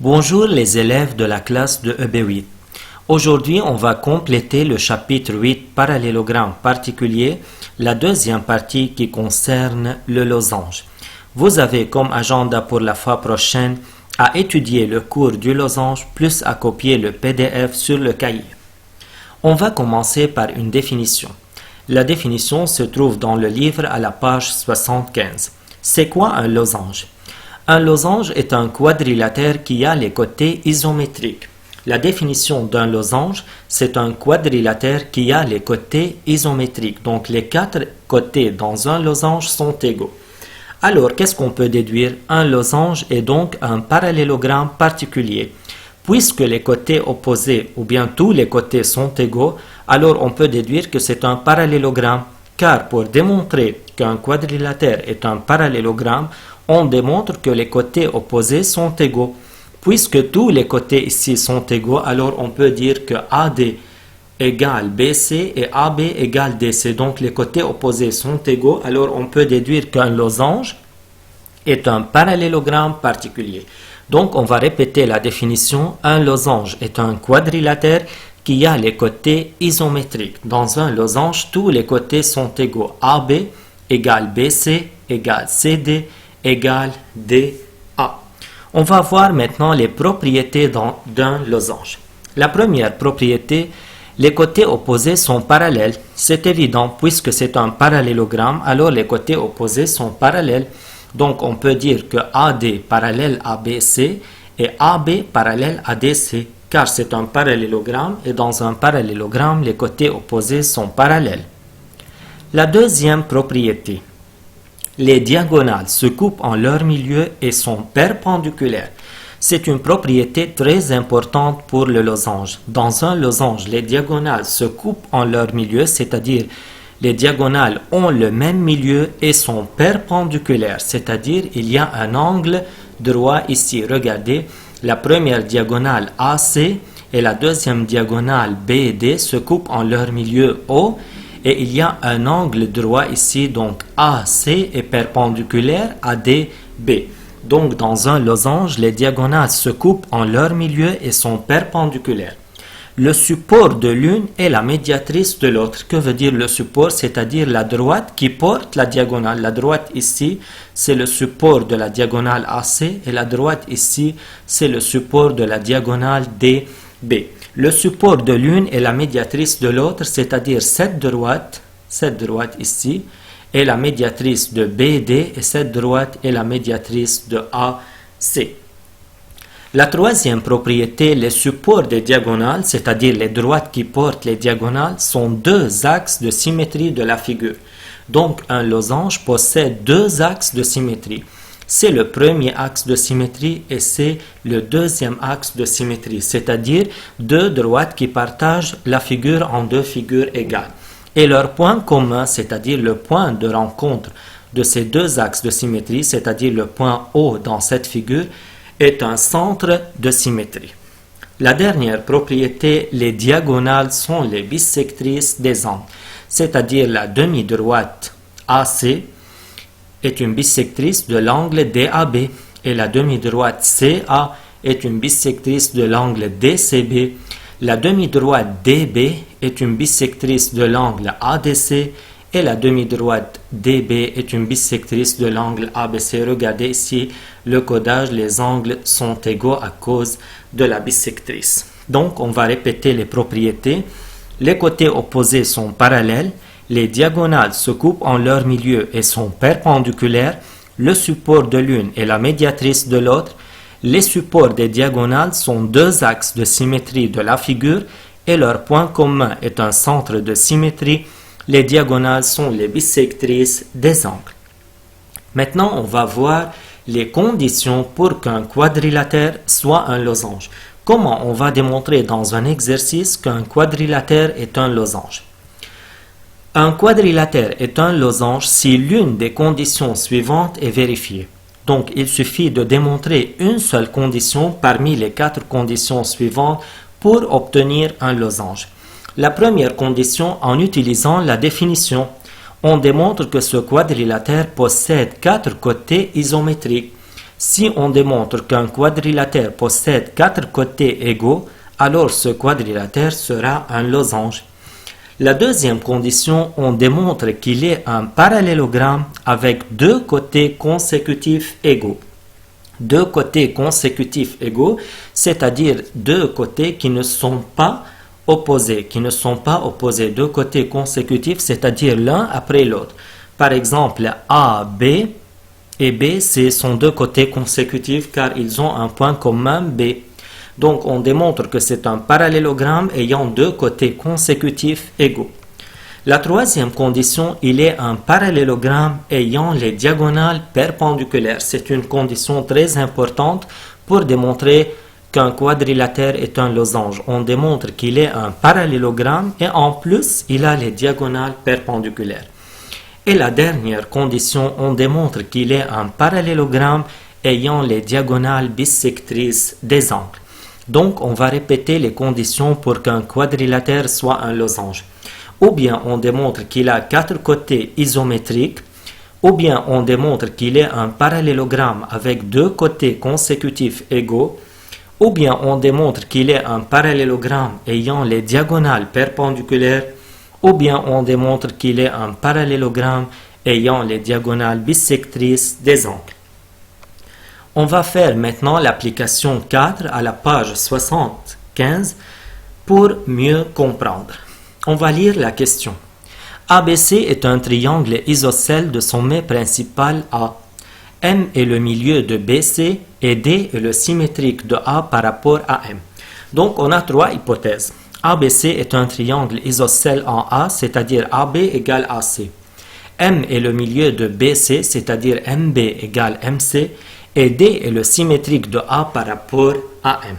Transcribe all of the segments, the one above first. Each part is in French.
Bonjour les élèves de la classe de EB8. Aujourd'hui, on va compléter le chapitre 8 parallélogramme particulier, la deuxième partie qui concerne le losange. Vous avez comme agenda pour la fois prochaine à étudier le cours du losange plus à copier le PDF sur le cahier. On va commencer par une définition. La définition se trouve dans le livre à la page 75. C'est quoi un losange? Un losange est un quadrilatère qui a les côtés isométriques. La définition d'un losange, c'est un quadrilatère qui a les côtés isométriques. Donc les quatre côtés dans un losange sont égaux. Alors, qu'est-ce qu'on peut déduire? Un losange est donc un parallélogramme particulier. Puisque les côtés opposés ou bien tous les côtés sont égaux, alors on peut déduire que c'est un parallélogramme. Car pour démontrer qu'un quadrilatère est un parallélogramme, on démontre que les côtés opposés sont égaux. Puisque tous les côtés ici sont égaux, alors on peut dire que AD égale BC et AB égale DC. Donc les côtés opposés sont égaux, alors on peut déduire qu'un losange est un parallélogramme particulier. Donc on va répéter la définition. Un losange est un quadrilatère qui a les côtés isométriques. Dans un losange, tous les côtés sont égaux. AB égale BC égale CD égale DA. On va voir maintenant les propriétés d'un losange. La première propriété, les côtés opposés sont parallèles. C'est évident, puisque c'est un parallélogramme, alors les côtés opposés sont parallèles. Donc on peut dire que AD parallèle à BC et AB parallèle à DC, car c'est un parallélogramme et dans un parallélogramme, les côtés opposés sont parallèles. La deuxième propriété, les diagonales se coupent en leur milieu et sont perpendiculaires. C'est une propriété très importante pour le losange. Dans un losange, les diagonales se coupent en leur milieu, c'est-à-dire les diagonales ont le même milieu et sont perpendiculaires, c'est-à-dire il y a un angle droit ici. Regardez, la première diagonale AC et la deuxième diagonale BD se coupent en leur milieu O. Et il y a un angle droit ici, donc AC est perpendiculaire à DB. Donc dans un losange, les diagonales se coupent en leur milieu et sont perpendiculaires. Le support de l'une est la médiatrice de l'autre. Que veut dire le support? C'est-à-dire la droite qui porte la diagonale. La droite ici, c'est le support de la diagonale AC et la droite ici, c'est le support de la diagonale DB. Le support de l'une est la médiatrice de l'autre, c'est-à-dire cette droite ici, est la médiatrice de BD et cette droite est la médiatrice de AC. La troisième propriété, les supports des diagonales, c'est-à-dire les droites qui portent les diagonales, sont deux axes de symétrie de la figure. Donc un losange possède deux axes de symétrie. C'est le premier axe de symétrie et c'est le deuxième axe de symétrie, c'est-à-dire deux droites qui partagent la figure en deux figures égales. Et leur point commun, c'est-à-dire le point de rencontre de ces deux axes de symétrie, c'est-à-dire le point O dans cette figure, est un centre de symétrie. La dernière propriété, les diagonales sont les bissectrices des angles, c'est-à-dire la demi-droite AC est une bissectrice de l'angle DAB et la demi-droite CA est une bissectrice de l'angle DCB. La demi-droite DB est une bissectrice de l'angle ADC et la demi-droite DB est une bissectrice de l'angle ABC. Regardez ici le codage, les angles sont égaux à cause de la bissectrice. Donc on va répéter les propriétés. Les côtés opposés sont parallèles. Les diagonales se coupent en leur milieu et sont perpendiculaires. Le support de l'une est la médiatrice de l'autre. Les supports des diagonales sont deux axes de symétrie de la figure et leur point commun est un centre de symétrie. Les diagonales sont les bissectrices des angles. Maintenant, on va voir les conditions pour qu'un quadrilatère soit un losange. Comment on va démontrer dans un exercice qu'un quadrilatère est un losange? Un quadrilatère est un losange si l'une des conditions suivantes est vérifiée. Donc, il suffit de démontrer une seule condition parmi les quatre conditions suivantes pour obtenir un losange. La première condition, en utilisant la définition, on démontre que ce quadrilatère possède quatre côtés isométriques. Si on démontre qu'un quadrilatère possède 4 côtés égaux, alors ce quadrilatère sera un losange. La deuxième condition, on démontre qu'il est un parallélogramme avec 2 côtés consécutifs égaux. 2 côtés consécutifs égaux, c'est-à-dire 2 côtés qui ne sont pas opposés. 2 côtés consécutifs, c'est-à-dire l'un après l'autre. Par exemple, A, B et B, ce sont 2 côtés consécutifs car ils ont un point commun B. Donc, on démontre que c'est un parallélogramme ayant 2 côtés consécutifs égaux. La troisième condition, il est un parallélogramme ayant les diagonales perpendiculaires. C'est une condition très importante pour démontrer qu'un quadrilatère est un losange. On démontre qu'il est un parallélogramme et en plus, il a les diagonales perpendiculaires. Et la dernière condition, on démontre qu'il est un parallélogramme ayant les diagonales bissectrices des angles. Donc, on va répéter les conditions pour qu'un quadrilatère soit un losange. Ou bien on démontre qu'il a 4 côtés isométriques, ou bien on démontre qu'il est un parallélogramme avec 2 côtés consécutifs égaux, ou bien on démontre qu'il est un parallélogramme ayant les diagonales perpendiculaires, ou bien on démontre qu'il est un parallélogramme ayant les diagonales bissectrices des angles. On va faire maintenant l'application 4 à la page 75 pour mieux comprendre. On va lire la question. ABC est un triangle isocèle de sommet principal A. M est le milieu de BC et D est le symétrique de A par rapport à M. Donc, on a 3 hypothèses. ABC est un triangle isocèle en A, c'est-à-dire AB égale AC. M est le milieu de BC, c'est-à-dire MB égale MC. Et D est le symétrique de A par rapport à M.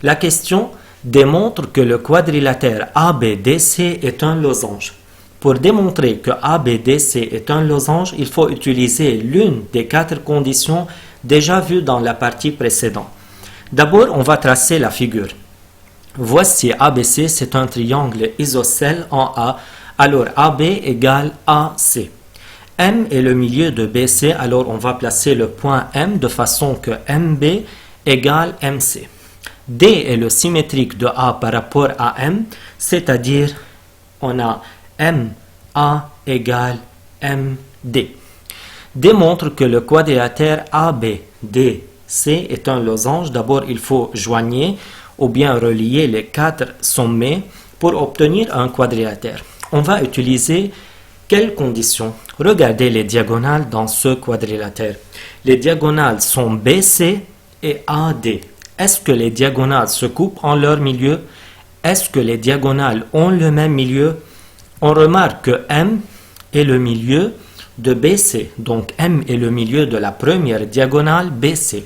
La question démontre que le quadrilatère ABDC est un losange. Pour démontrer que ABDC est un losange, il faut utiliser l'une des 4 conditions déjà vues dans la partie précédente. D'abord, on va tracer la figure. Voici ABC, c'est un triangle isocèle en A, alors AB égale AC. M est le milieu de BC, alors on va placer le point M de façon que MB égale MC. D est le symétrique de A par rapport à M, c'est-à-dire on a MA égale MD. Démontre que le quadrilatère ABDC est un losange. D'abord, il faut joindre ou bien relier les 4 sommets pour obtenir un quadrilatère. On va utiliser quelles conditions? Regardez les diagonales dans ce quadrilatère. Les diagonales sont BC et AD. Est-ce que les diagonales se coupent en leur milieu? Est-ce que les diagonales ont le même milieu? On remarque que M est le milieu de BC. Donc M est le milieu de la première diagonale BC.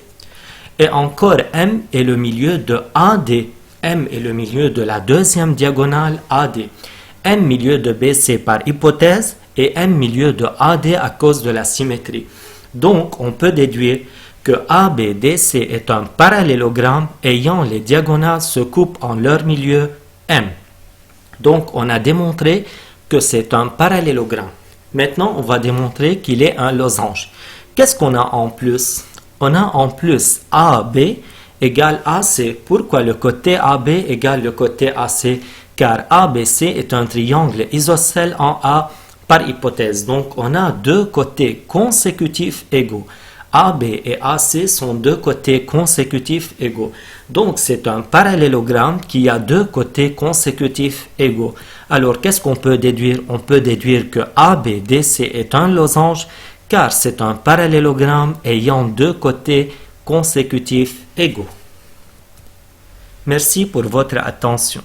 Et encore M est le milieu de AD. M est le milieu de la deuxième diagonale AD. M milieu de BC par hypothèse et M milieu de AD à cause de la symétrie. Donc on peut déduire que ABDC est un parallélogramme ayant les diagonales se coupent en leur milieu M. Donc on a démontré que c'est un parallélogramme. Maintenant on va démontrer qu'il est un losange. Qu'est-ce qu'on a en plus? On a en plus AB égale AC. Pourquoi le côté AB égale le côté AC? Car ABC est un triangle isocèle en A par hypothèse. Donc on a 2 côtés consécutifs égaux. AB et AC sont 2 côtés consécutifs égaux. Donc c'est un parallélogramme qui a 2 côtés consécutifs égaux. Alors qu'est-ce qu'on peut déduire? On peut déduire que ABDC est un losange car c'est un parallélogramme ayant 2 côtés consécutifs égaux. Merci pour votre attention.